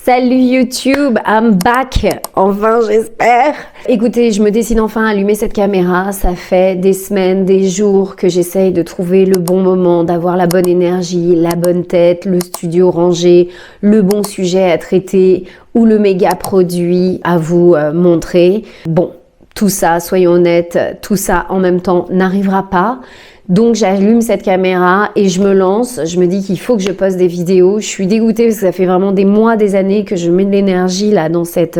Salut YouTube, I'm back, enfin j'espère. Écoutez, je me décide enfin à allumer cette caméra, ça fait des semaines, des jours que j'essaye de trouver le bon moment, d'avoir la bonne énergie, la bonne tête, le studio rangé, le bon sujet à traiter ou le méga produit à vous montrer. Bon, tout ça, soyons honnêtes, tout ça en même temps n'arrivera pas. Donc j'allume cette caméra et je me lance, je me dis qu'il faut que je poste des vidéos. Je suis dégoûtée parce que ça fait vraiment des mois, des années que je mets de l'énergie là dans cette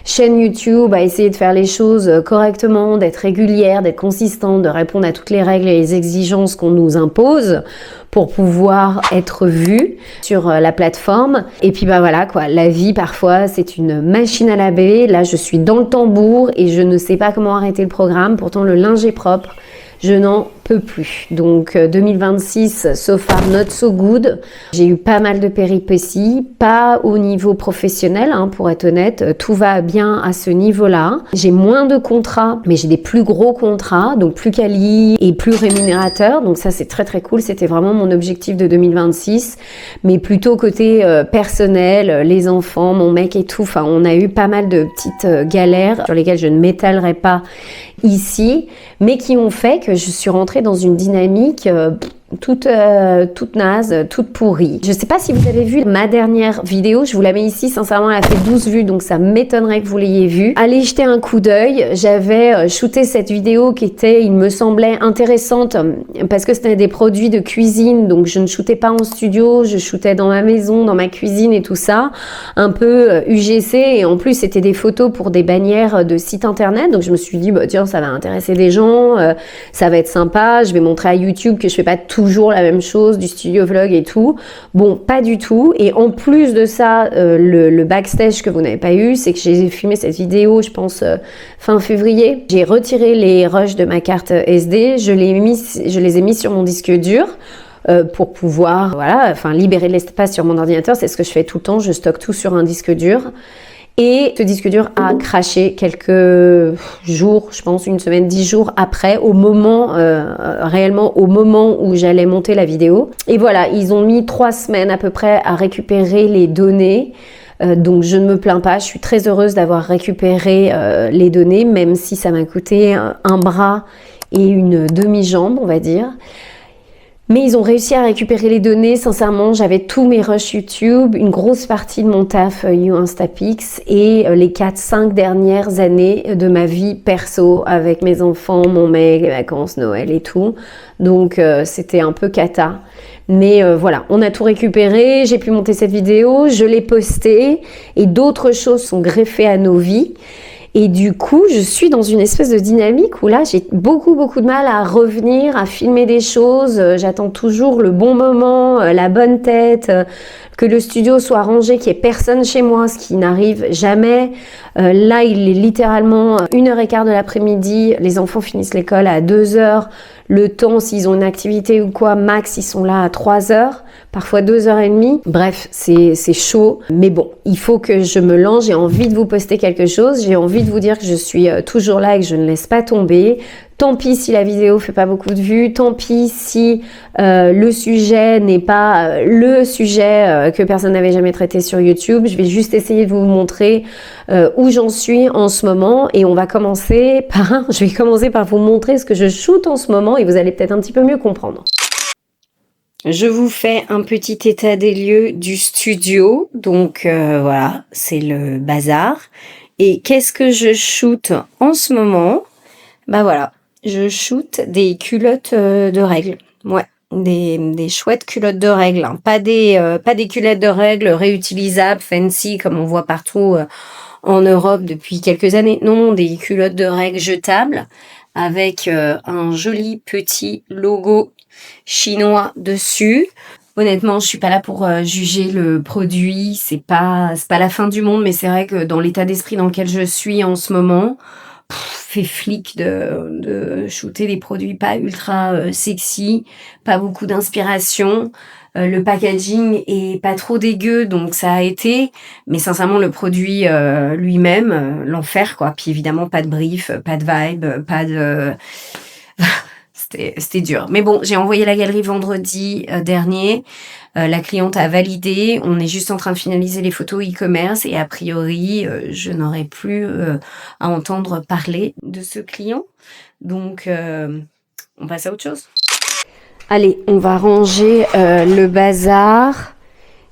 chaîne YouTube à essayer de faire les choses correctement, d'être régulière, d'être consistante, de répondre à toutes les règles et les exigences qu'on nous impose pour pouvoir être vue sur la plateforme. Et puis bah voilà quoi, la vie parfois c'est une machine à laver. Là je suis dans le tambour et je ne sais pas comment arrêter le programme, pourtant le linge est propre. Je n'en peux plus. Donc 2026, so far not so good. J'ai eu pas mal de péripéties, pas au niveau professionnel, hein, pour être honnête. Tout va bien à ce niveau-là. J'ai moins de contrats, mais j'ai des plus gros contrats, donc plus quali et plus rémunérateurs. Donc ça, c'est très très cool. C'était vraiment mon objectif de 2026. Mais plutôt côté personnel, les enfants, mon mec et tout. Enfin, on a eu pas mal de petites galères sur lesquelles je ne m'étalerai pas ici, mais qui ont fait que je suis rentrée dans une dynamique toute naze, toute pourrie. Je sais pas si vous avez vu ma dernière vidéo, je vous la mets ici, sincèrement elle a fait 12 vues, donc ça m'étonnerait que vous l'ayez vue. Allez jeter un coup d'œil, j'avais shooté cette vidéo qui était, il me semblait intéressante, parce que c'était des produits de cuisine, donc je ne shootais pas en studio, je shootais dans ma maison, dans ma cuisine et tout ça, un peu UGC, et en plus c'était des photos pour des bannières de sites internet, donc je me suis dit, bah tiens, ça va intéresser des gens, ça va être sympa, je vais montrer à YouTube que je fais pas toujours la même chose, du studio vlog et tout. Bon, pas du tout. Et en plus de ça, le backstage que vous n'avez pas eu, c'est que j'ai filmé cette vidéo, je pense, fin février. J'ai retiré les rushs de ma carte SD, je les ai mis sur mon disque dur. Pour pouvoir, voilà, enfin libérer de l'espace sur mon ordinateur, c'est ce que je fais tout le temps, je stocke tout sur un disque dur. Et ce disque dur a craché quelques jours, je pense une semaine, 10 jours après, au moment, réellement au moment où j'allais monter la vidéo. Et voilà, ils ont mis 3 semaines à peu près à récupérer les données. Donc je ne me plains pas, je suis très heureuse d'avoir récupéré les données, même si ça m'a coûté un bras et une demi-jambe, on va dire. Mais ils ont réussi à récupérer les données. Sincèrement, j'avais tous mes rushs YouTube, une grosse partie de mon taf You Instapix et les 4-5 dernières années de ma vie perso avec mes enfants, mon mec, les vacances, Noël et tout. Donc c'était un peu cata. Mais voilà, on a tout récupéré, j'ai pu monter cette vidéo, je l'ai postée et d'autres choses sont greffées à nos vies. Et du coup, je suis dans une espèce de dynamique où là, j'ai beaucoup de mal à revenir, à filmer des choses. J'attends toujours le bon moment, la bonne tête, que le studio soit rangé, qu'il n'y ait personne chez moi, ce qui n'arrive jamais. Là, il est littéralement 1h15 de l'après-midi. Les enfants finissent l'école à 2h. Le temps, s'ils ont une activité ou quoi, max, ils sont là à 3h, parfois 2h30. Bref, c'est chaud. Mais bon, il faut que je me lance. J'ai envie de vous poster quelque chose. J'ai envie de vous dire que je suis toujours là et que je ne laisse pas tomber. Tant pis si la vidéo fait pas beaucoup de vues, tant pis si le sujet n'est pas le sujet que personne n'avait jamais traité sur YouTube. Je vais juste essayer de vous montrer où j'en suis en ce moment et je vais commencer par vous montrer ce que je shoote en ce moment et vous allez peut-être un petit peu mieux comprendre. Je vous fais un petit état des lieux du studio, donc voilà, c'est le bazar. Et qu'est-ce que je shoote en ce moment? Bah voilà. Je shoot des culottes de règles. Ouais, des chouettes culottes de règles. Hein. Pas des culottes de règles réutilisables, fancy, comme on voit partout en Europe depuis quelques années. Non, des culottes de règles jetables avec un joli petit logo chinois dessus. Honnêtement, je suis pas là pour juger le produit. C'est pas la fin du monde, mais c'est vrai que dans l'état d'esprit dans lequel je suis en ce moment, fait flic de shooter des produits pas ultra sexy, pas beaucoup d'inspiration. Le packaging est pas trop dégueu, donc ça a été. Mais sincèrement, le produit l'enfer, quoi. Puis évidemment, pas de brief, pas de vibe, pas de... c'était dur. Mais bon, j'ai envoyé la galerie vendredi dernier. La cliente a validé. On est juste en train de finaliser les photos e-commerce et a priori, je n'aurai plus à entendre parler de ce client. Donc, on passe à autre chose. Allez, on va ranger le bazar.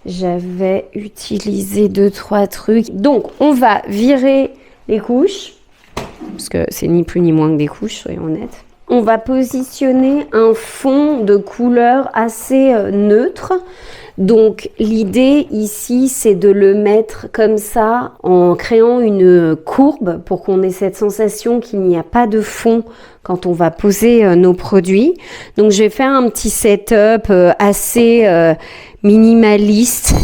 J'avais utilisé 2-3 trucs. Donc, on va virer les couches. Parce que c'est ni plus ni moins que des couches, soyons honnêtes. On va positionner un fond de couleur assez neutre. Donc l'idée ici, c'est de le mettre comme ça en créant une courbe pour qu'on ait cette sensation qu'il n'y a pas de fond quand on va poser nos produits. Donc je vais faire un petit setup assez minimaliste.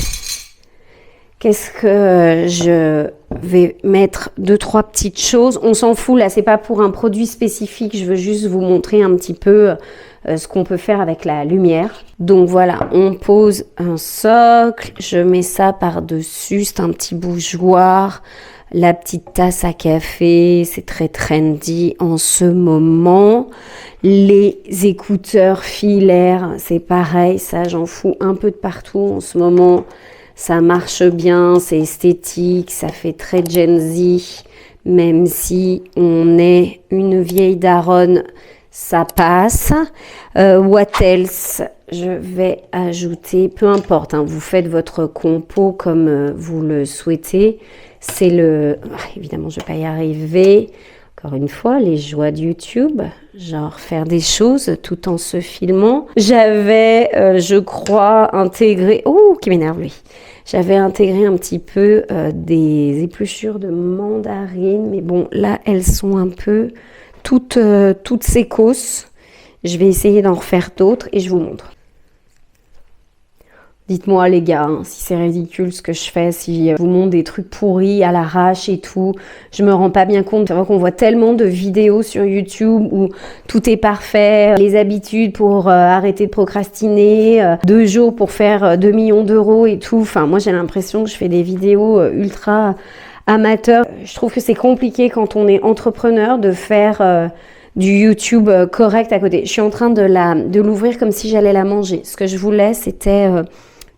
Qu'est-ce que je vais mettre 2-3 petites choses. On s'en fout là, c'est pas pour un produit spécifique. Je veux juste vous montrer un petit peu ce qu'on peut faire avec la lumière. Donc voilà, on pose un socle. Je mets ça par-dessus. C'est un petit bougeoir. La petite tasse à café, c'est très trendy en ce moment. Les écouteurs filaires, c'est pareil. Ça, j'en fous un peu de partout en ce moment. Ça marche bien, c'est esthétique, ça fait très Gen Z, même si on est une vieille daronne, ça passe. What else? Je vais ajouter, peu importe, hein, vous faites votre compo comme vous le souhaitez. C'est le... évidemment, je ne vais pas y arriver. Encore une fois, les joies de YouTube, genre faire des choses tout en se filmant. J'avais, je crois, intégré... Oh, qui m'énerve lui. J'avais intégré un petit peu des épluchures de mandarines. Mais bon, là, elles sont un peu toutes sécosses. Je vais essayer d'en refaire d'autres et je vous montre. Dites-moi les gars, hein, si c'est ridicule ce que je fais, si je vous montre des trucs pourris à l'arrache et tout, je me rends pas bien compte. C'est vrai qu'on voit tellement de vidéos sur YouTube où tout est parfait, les habitudes pour arrêter de procrastiner, 2 jours pour faire 2 millions d'euros et tout. Enfin, moi j'ai l'impression que je fais des vidéos ultra amateurs. Je trouve que c'est compliqué quand on est entrepreneur de faire... du YouTube correct à côté. Je suis en train de l'ouvrir comme si j'allais la manger. Ce que je voulais, c'était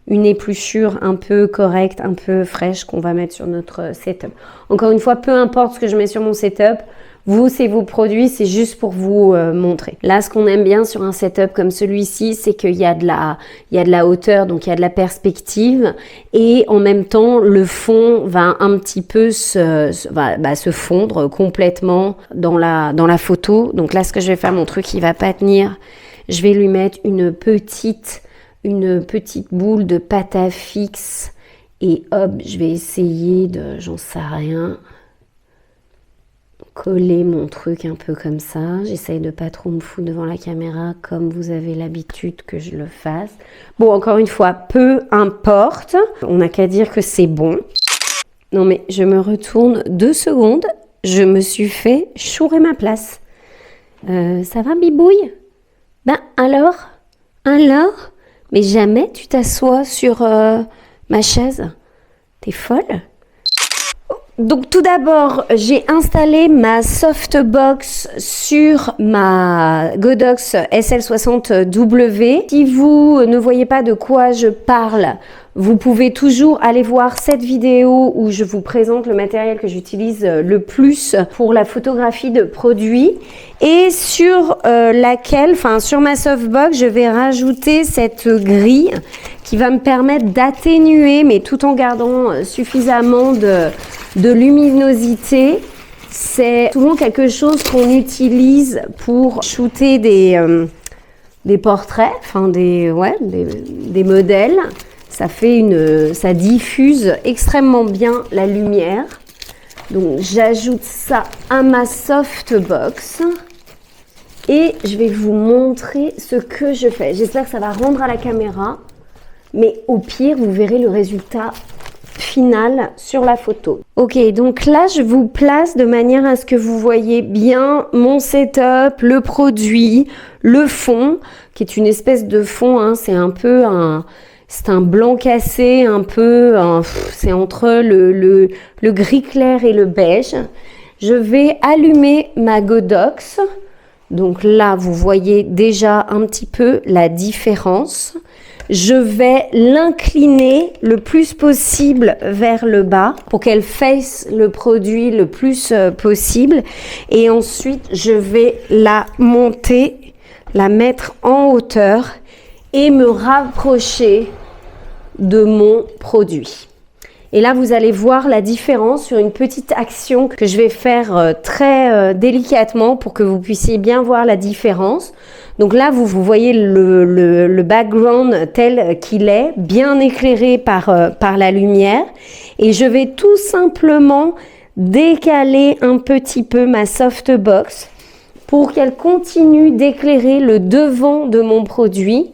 une épluchure un peu correcte, un peu fraîche qu'on va mettre sur notre setup. Encore une fois, peu importe ce que je mets sur mon setup, vous, c'est vos produits, c'est juste pour vous montrer. Là, ce qu'on aime bien sur un setup comme celui-ci, c'est qu'il y a de la hauteur, donc il y a de la perspective, et en même temps, le fond va un petit peu se fondre complètement dans la photo. Donc là, ce que je vais faire, mon truc, il va pas tenir. Je vais lui mettre une petite boule de pâte à fixe, et hop, je vais essayer de, j'en sais rien, coller mon truc un peu comme ça. J'essaye de pas trop me foutre devant la caméra comme vous avez l'habitude que je le fasse. Bon, encore une fois, peu importe. On n'a qu'à dire que c'est bon. Non mais je me retourne 2 secondes. Je me suis fait chourer ma place. Ça va, bibouille? Ben alors? Mais jamais tu t'assois sur ma chaise. T'es folle? Donc tout d'abord, j'ai installé ma softbox sur ma Godox SL60W. Si vous ne voyez pas de quoi je parle, vous pouvez toujours aller voir cette vidéo où je vous présente le matériel que j'utilise le plus pour la photographie de produits et sur sur ma softbox, je vais rajouter cette grille qui va me permettre d'atténuer, mais tout en gardant suffisamment de luminosité. C'est souvent quelque chose qu'on utilise pour shooter des portraits, enfin des modèles. Ça diffuse extrêmement bien la lumière. Donc j'ajoute ça à ma softbox et je vais vous montrer ce que je fais. J'espère que ça va rendre à la caméra, mais au pire vous verrez le résultat final sur la photo. Ok, donc là je vous place de manière à ce que vous voyez bien mon setup, le produit, le fond, qui est une espèce de fond, hein, c'est un blanc cassé, c'est entre le gris clair et le beige. Je vais allumer ma Godox. Donc là, vous voyez déjà un petit peu la différence. Je vais l'incliner le plus possible vers le bas pour qu'elle fasse le produit le plus possible. Et ensuite, je vais la monter, la mettre en hauteur et me rapprocher de mon produit. Et là, vous allez voir la différence sur une petite action que je vais faire très délicatement pour que vous puissiez bien voir la différence. Donc là, vous voyez le background tel qu'il est, bien éclairé par la lumière. Et je vais tout simplement décaler un petit peu ma softbox pour qu'elle continue d'éclairer le devant de mon produit,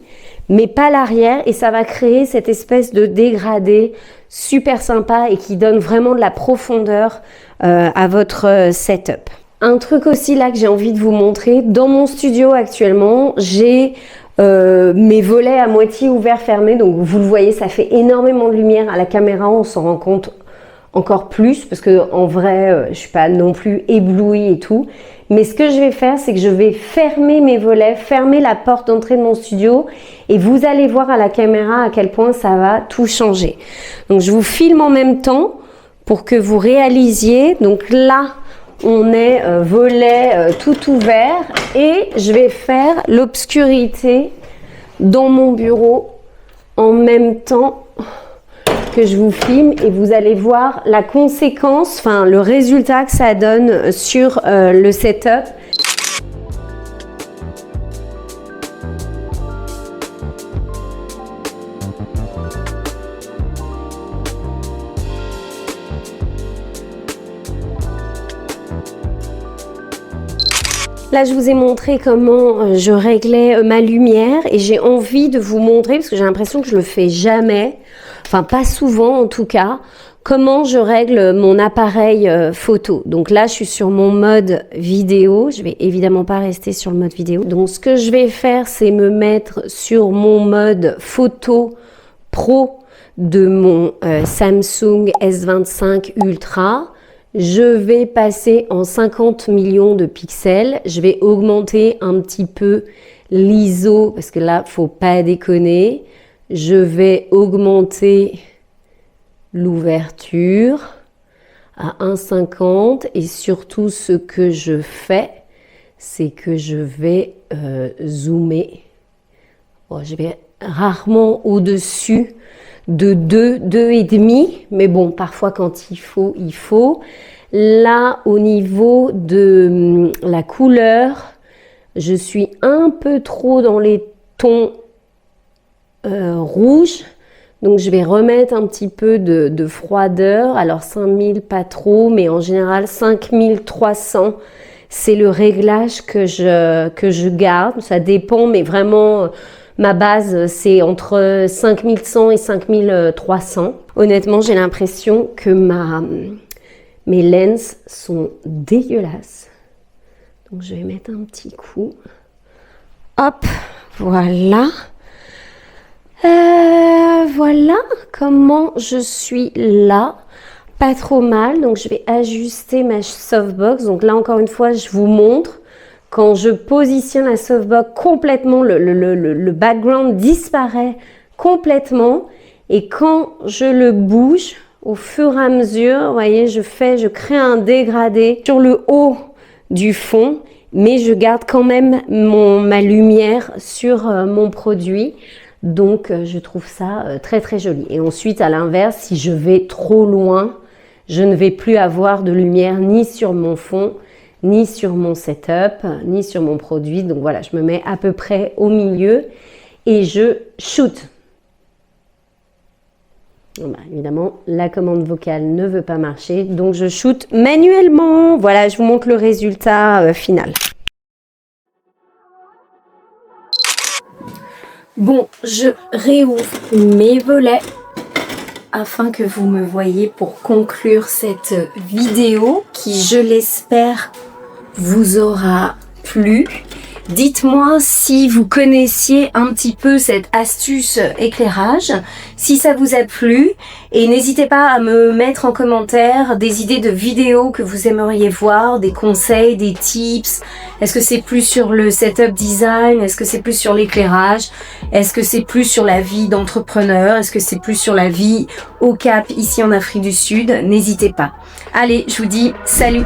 mais pas l'arrière. Et ça va créer cette espèce de dégradé super sympa et qui donne vraiment de la profondeur à votre setup. Un truc aussi là que j'ai envie de vous montrer, dans mon studio actuellement, j'ai mes volets à moitié ouverts fermés, donc vous le voyez, ça fait énormément de lumière. À la caméra, on s'en rend compte encore plus parce que en vrai, je suis pas non plus éblouie et tout. Mais ce que je vais faire, c'est que je vais fermer mes volets, fermer la porte d'entrée de mon studio et vous allez voir à la caméra à quel point ça va tout changer. Donc je vous filme en même temps pour que vous réalisiez. Donc là, on est volet tout ouvert et je vais faire l'obscurité dans mon bureau en même temps que je vous filme et vous allez voir la conséquence, enfin le résultat que ça donne sur le setup. Là, je vous ai montré comment je réglais ma lumière et j'ai envie de vous montrer, parce que j'ai l'impression que je le fais jamais, enfin pas souvent en tout cas, comment je règle mon appareil photo. Donc là, je suis sur mon mode vidéo. Je vais évidemment pas rester sur le mode vidéo. Donc ce que je vais faire, c'est me mettre sur mon mode photo pro de mon Samsung S25 Ultra. Je vais passer en 50 millions de pixels. Je vais augmenter un petit peu l'ISO parce que là, faut pas déconner. Je vais augmenter l'ouverture à 1,50 et surtout ce que je fais, c'est que je vais zoomer. Bon, je vais rarement au-dessus de 2,5, mais bon, parfois quand il faut, il faut. Là, au niveau de la couleur, je suis un peu trop dans les tons rouges. Donc, je vais remettre un petit peu de froideur. Alors, 5000, pas trop, mais en général, 5300, c'est le réglage que je garde. Ça dépend, mais vraiment... Ma base, c'est entre 5100 et 5300. Honnêtement, j'ai l'impression que mes lenses sont dégueulasses. Donc, je vais mettre un petit coup. Hop, voilà. Voilà comment je suis là. Pas trop mal. Donc, je vais ajuster ma softbox. Donc là, encore une fois, je vous montre. Quand je positionne la softbox complètement, le background disparaît complètement. Et quand je le bouge, au fur et à mesure, vous voyez, je crée un dégradé sur le haut du fond, mais je garde quand même ma lumière sur mon produit. Donc, je trouve ça très, très joli. Et ensuite, à l'inverse, si je vais trop loin, je ne vais plus avoir de lumière ni sur mon fond, ni sur mon setup, ni sur mon produit. Donc voilà, je me mets à peu près au milieu et je shoot. Bah, évidemment, la commande vocale ne veut pas marcher, donc je shoot manuellement. Voilà, je vous montre le résultat final. Bon, je réouvre mes volets afin que vous me voyez pour conclure cette vidéo qui, je l'espère, vous aura plu. Dites-moi si vous connaissiez un petit peu cette astuce éclairage, si ça vous a plu, et n'hésitez pas à me mettre en commentaire des idées de vidéos que vous aimeriez voir, des conseils, des tips. Est-ce que c'est plus sur le setup design? Est-ce que c'est plus sur l'éclairage? Est-ce que c'est plus sur la vie d'entrepreneur? Est-ce que c'est plus sur la vie au Cap ici en Afrique du Sud? N'hésitez pas. Allez, je vous dis salut!